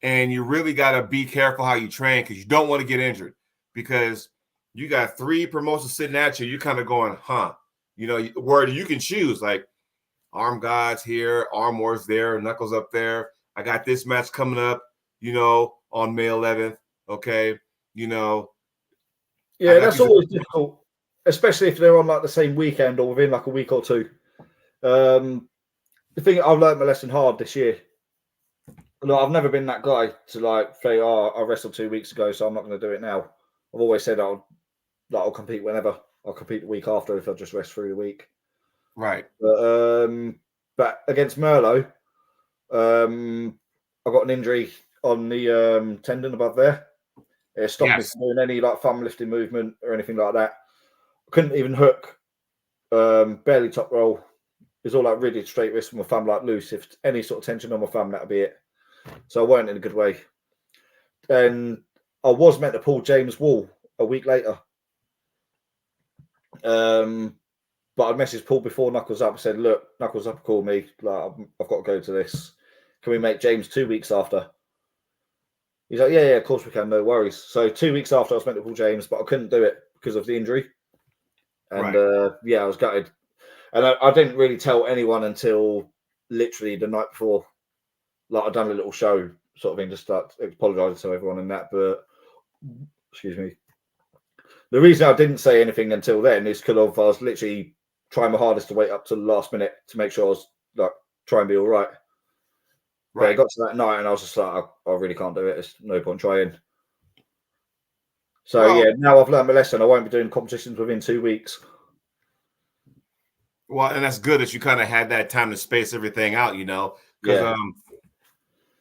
Speaker 1: and you really got to be careful how you train because you don't want to get injured, because you got 3 promotions sitting at you. You're kind of going, where you can choose, like arm gods here, arm wars there, knuckles up there. I got this match coming up, on May 11th. Okay.
Speaker 2: Yeah, that's always difficult, especially if they're on like the same weekend or within like a week or two. The thing, I've learned my lesson hard this year. Look, I've never been that guy to like say, "Oh, I wrestled 2 weeks ago, so I'm not going to do it now." I've always said I'll compete whenever. I'll compete the week after if I just rest through the week.
Speaker 1: Right.
Speaker 2: But against Merlot, I got an injury on the tendon above there. It stopped me from doing any like thumb lifting movement or anything like that. I couldn't even hook, barely top roll. It was all like rigid straight wrist with my thumb like loose. If any sort of tension on my thumb, that'd be it. So I weren't in a good way. And I was meant to pull James Wall a week later. But I messaged Paul before Knuckles Up. I said, "Look, Knuckles Up called me. Like, I've got to go to this. Can we make James 2 weeks after?" He's like, yeah, of course we can. No worries. So 2 weeks after, I was meant to pull James, but I couldn't do it because of the injury. And I was gutted. And I didn't really tell anyone until literally the night before. Like I'd done a little show sort of thing, just start apologising to everyone and that. But excuse me. The reason I didn't say anything until then is because I was literally trying my hardest to wait up to the last minute to make sure I was like trying to be all right. But it got to that night and I was just like, I really can't do it. There's no point trying. So now I've learned my lesson. I won't be doing competitions within 2 weeks.
Speaker 1: Well, and that's good that you kind of had that time to space everything out, because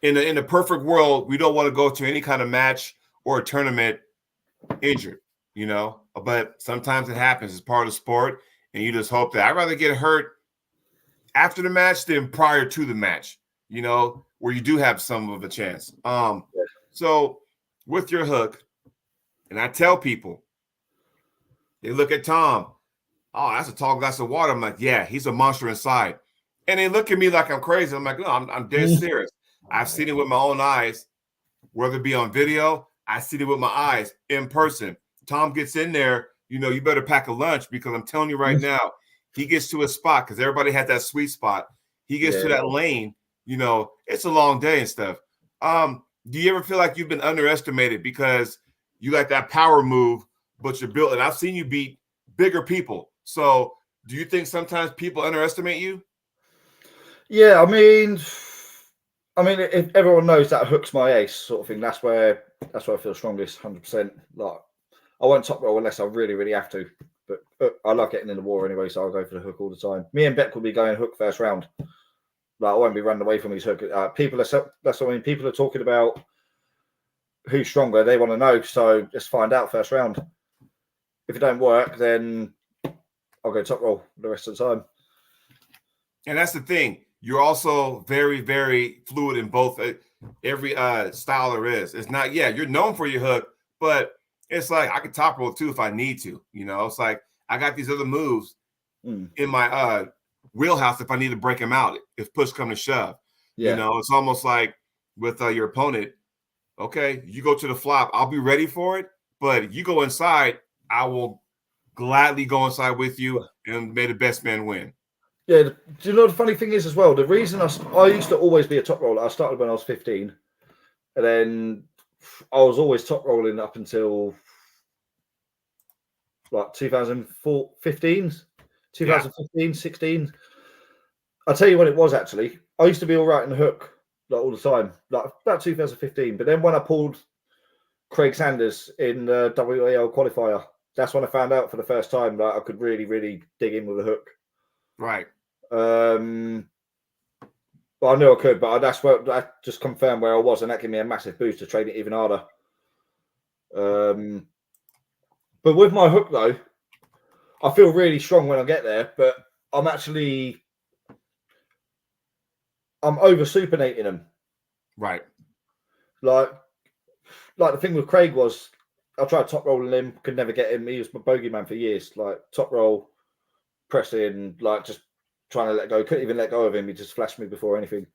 Speaker 1: in the perfect world, we don't want to go to any kind of match or a tournament injured, but sometimes it happens. It's part of the sport, and you just hope that I'd rather get hurt after the match than prior to the match, where you do have some of a chance. So with your hook, and I tell people, they look at Tom, "Oh, that's a tall glass of water." I'm like, "Yeah, he's a monster inside." And they look at me like I'm crazy. I'm like, "No, I'm dead serious. I've seen it with my own eyes, whether it be on video. I see it with my eyes in person. Tom gets in there, you better pack a lunch, because I'm telling you right now, he gets to a spot, because everybody has that sweet spot. He gets to that lane, it's a long day and stuff. Do you ever feel like you've been underestimated because you like that power move, but you're built? And I've seen you beat bigger people. So do you think sometimes people underestimate you?
Speaker 2: Yeah, I mean, if everyone knows that hook's my ace sort of thing, that's where I feel strongest, 100%. Like, I won't top roll unless I really, really have to. But I love getting in the war anyway, so I'll go for the hook all the time. Me and Beck will be going hook first round. Like, I won't be running away from his hook. That's what I mean. People are talking about who's stronger. They want to know, so just find out first round. If it don't work, then I'll go top roll the rest of the time.
Speaker 1: And that's the thing. You're also very, very fluid in both every style there is. It's not, you're known for your hook, but it's like I can top roll too if I need to. It's like I got these other moves in my wheelhouse if I need to break them out, if push come to shove. It's almost like with your opponent, okay, you go to the flop, I'll be ready for it, but you go inside, I will gladly go inside with you, and may the best man win.
Speaker 2: Yeah, do you know the funny thing is as well? The reason I used to always be a top roller. I started when I was 15, and then I was always top rolling up until like 2015, 16. I'll tell you when it was actually. I used to be all right in the hook, like all the time, like about 2015. But then when I pulled Craig Sanders in the WAL qualifier, that's when I found out for the first time that I could really, really dig in with a hook.
Speaker 1: Right.
Speaker 2: But I knew I could, but that's where that just confirmed where I was, and that gave me a massive boost to train it even harder. But with my hook though, I feel really strong when I get there, but I'm over supinating them.
Speaker 1: Right.
Speaker 2: Like the thing with Craig was, I tried top rolling him, could never get him. He was my bogeyman for years. Like top roll, pressing, like just trying to let go. Couldn't even let go of him. He just flashed me before anything.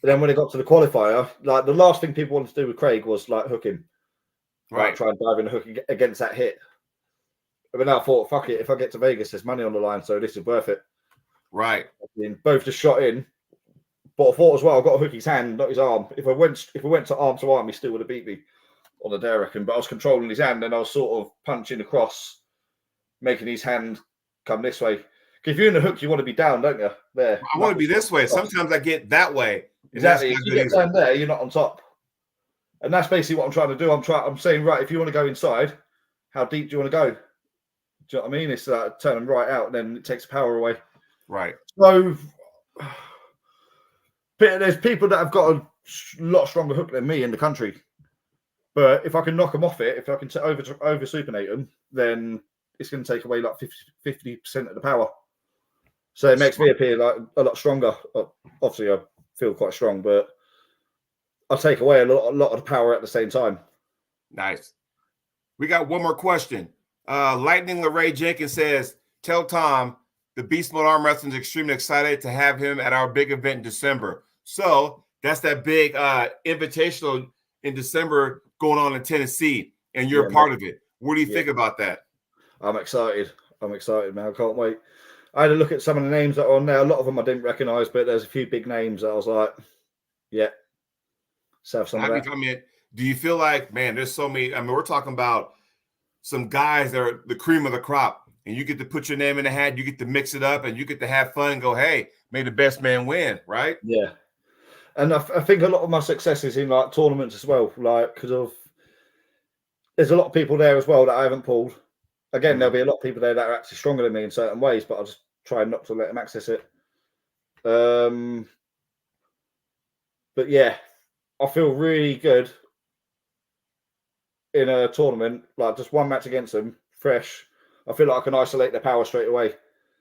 Speaker 2: But then when it got to the qualifier, like the last thing people wanted to do with Craig was like hook him.
Speaker 1: Right.
Speaker 2: Like, try and dive in the hook against that hit. But then I thought, fuck it, if I get to Vegas, there's money on the line, so this is worth it.
Speaker 1: Right.
Speaker 2: I mean, both just shot in. But I thought as well, I got to hook his hand, not his arm. If we went to arm, he still would have beat me on the day, I reckon. But I was controlling his hand, and I was sort of punching across, making his hand come this way. If you're in the hook, you want to be down, don't you? There.
Speaker 1: I want to be this way. Sometimes I get that way.
Speaker 2: Exactly. If you get down there, you're not on top. And that's basically what I'm trying to do. I'm saying, right, if you want to go inside, how deep do you want to go? Do you know what I mean? It's turn them right out, and then it takes power away.
Speaker 1: Right.
Speaker 2: So there's people that have got a lot stronger hook than me in the country. But if I can knock them off it, if I can over supinate them, then it's going to take away like 50% of the power. So it makes me appear like a lot stronger. Obviously, I feel quite strong, but I'll take away a lot of the power at the same time.
Speaker 1: Nice. We got one more question. Lightning LeRae Jenkins says, tell Tom the Beast Mode Arm Wrestling is extremely excited to have him at our big event in December. So that's that big invitational in December going on in Tennessee, and you're a part of it. What do you think about that?
Speaker 2: I'm excited. Man. I can't wait. I had a look at some of the names that are on there. A lot of them I didn't recognize, but there's a few big names that I was like, yeah. So some of that.
Speaker 1: I mean, do you feel like, man, there's so many, I mean, we're talking about some guys that are the cream of the crop, and you get to put your name in the hat, you get to mix it up, and you get to have fun and go, hey, may the best man win, right?
Speaker 2: Yeah. And I think a lot of my success is in like tournaments as well, like because there's a lot of people there as well that I haven't pulled. Again, there'll be a lot of people there that are actually stronger than me in certain ways, but I'll just try not to let them access it. But yeah, I feel really good in a tournament, like just one match against them, fresh. I feel like I can isolate their power straight away.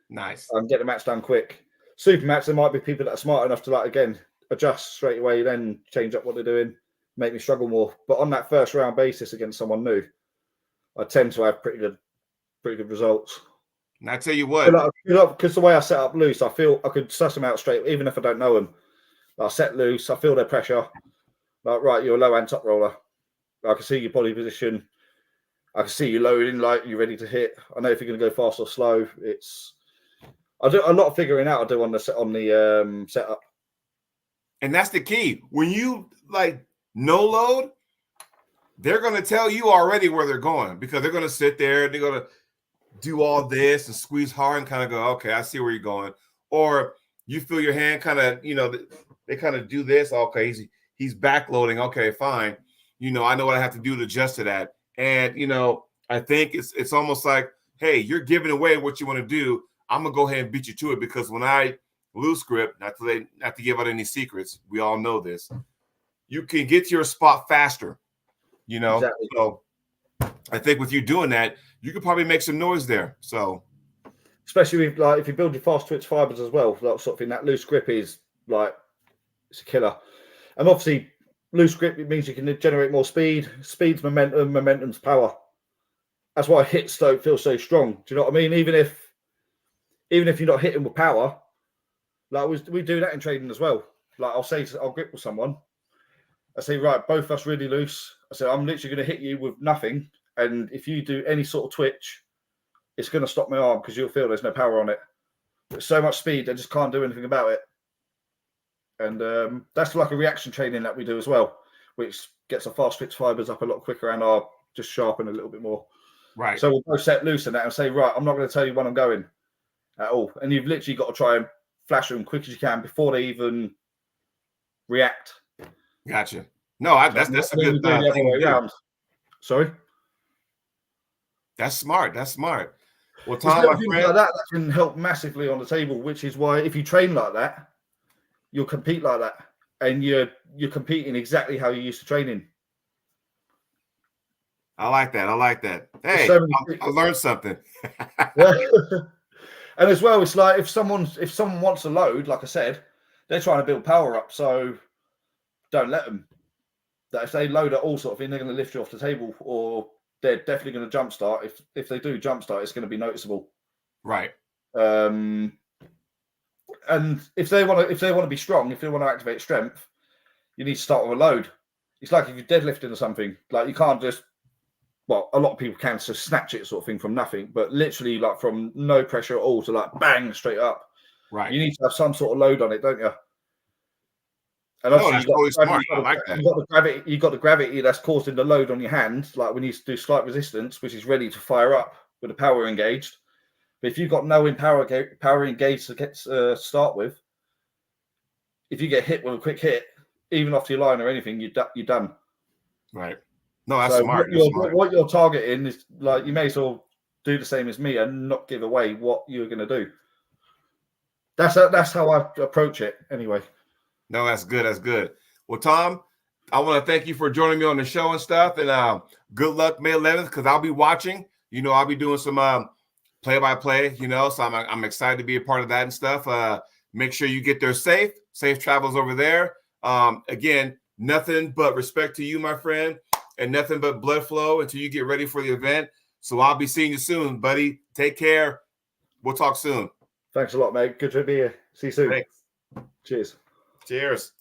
Speaker 1: Nice.
Speaker 2: And get the match done quick. Super match, there might be people that are smart enough to, like, again, adjust straight away, then change up what they're doing, make me struggle more. But on that first round basis against someone new, I tend to have pretty good results.
Speaker 1: And I tell you what,
Speaker 2: because the way I set up loose, I feel I could suss them out straight, even if I don't know them. I set loose, I feel their pressure. Like, right, you're a low hand top roller. I can see your body position. I can see you loading, like you're ready to hit. I know if you're going to go fast or slow. I do a lot of figuring out. I do on the setup.
Speaker 1: And that's the key. When you like no load, they're going to tell you already where they're going, because they're going to sit there, they're going to do all this and squeeze hard and kind of go, okay, I see where you're going. Or you feel your hand kind of, they kind of do this. Okay, he's backloading. Okay, fine. I know what I have to do to adjust to that. And, I think it's almost like, hey, you're giving away what you want to do. I'm going to go ahead and beat you to it, because when I loose grip, not to give out any secrets, we all know this, you can get to your spot faster, Exactly. So I think with you doing that, you could probably make some noise there. So
Speaker 2: especially with, like, if you build your fast twitch fibers as well, that sort of thing, that loose grip is like, it's a killer. And obviously loose grip, it means you can generate more speed. Speed's momentum, momentum's power. That's why hits don't feel so strong. Do you know what I mean? Even if you're not hitting with power, like we do that in trading as well. Like I'll grip with someone. I say, right, both of us really loose. I say, I'm literally going to hit you with nothing. And if you do any sort of twitch, it's going to stop my arm, because you'll feel there's no power on it. There's so much speed, I just can't do anything about it. And that's like a reaction training that we do as well, which gets our fast twitch fibers up a lot quicker and our just sharpen a little bit more.
Speaker 1: Right.
Speaker 2: So we'll both set loose in that and say, right, I'm not going to tell you when I'm going at all. And you've literally got to try and flash them quick as you can before they even react.
Speaker 1: Gotcha. No, that's a
Speaker 2: Then
Speaker 1: good
Speaker 2: you do the other
Speaker 1: thing
Speaker 2: way
Speaker 1: to do.
Speaker 2: around. Sorry.
Speaker 1: That's smart. That's smart. Well,
Speaker 2: There's
Speaker 1: Tom,
Speaker 2: little
Speaker 1: my
Speaker 2: things
Speaker 1: friend,
Speaker 2: like that can help massively on the table, which is why if you train like that, you'll compete like that, and you're competing exactly how you used to training.
Speaker 1: I like that. I like that. Hey,
Speaker 2: So
Speaker 1: I learned something.
Speaker 2: And as well, it's like if someone wants a load, like I said, they're trying to build power up, so don't let them. That if they load at all sort of thing, they're going to lift you off the table, or they're definitely going to jumpstart. If they do jumpstart, it's going to be noticeable.
Speaker 1: Right.
Speaker 2: And if they want to be strong, if they want to activate strength, you need to start with a load. It's like if you're deadlifting or something, like you can't just, well, a lot of people can just snatch it sort of thing from nothing, but literally like from no pressure at all to like bang straight up.
Speaker 1: Right.
Speaker 2: You need to have some sort of load on it, don't you? And
Speaker 1: No,
Speaker 2: obviously
Speaker 1: that's totally smart. I like that.
Speaker 2: You've got the gravity that's causing the load on your hand. Like we need to do slight resistance, which is ready to fire up with the power engaged. But if you've got no power engaged to get start with, if you get hit with a quick hit, even off your line or anything, you're done.
Speaker 1: Right. No, that's
Speaker 2: So
Speaker 1: smart.
Speaker 2: What you're targeting is like you may as well do the same as me and not give away what you're going to do. That's how I approach it anyway.
Speaker 1: No, that's good. That's good. Well, Tom, I want to thank you for joining me on the show and stuff. And good luck May 11th, because I'll be watching. You know, I'll be doing some play-by-play, you know, so I'm excited to be a part of that and stuff. Make sure you get there safe. Safe travels over there. Again, nothing but respect to you, my friend, and nothing but blood flow until you get ready for the event. So I'll be seeing you soon, buddy. Take care. We'll talk soon.
Speaker 2: Thanks a lot, mate. Good to be here. See you soon.
Speaker 1: Thanks.
Speaker 2: Cheers.
Speaker 1: Cheers.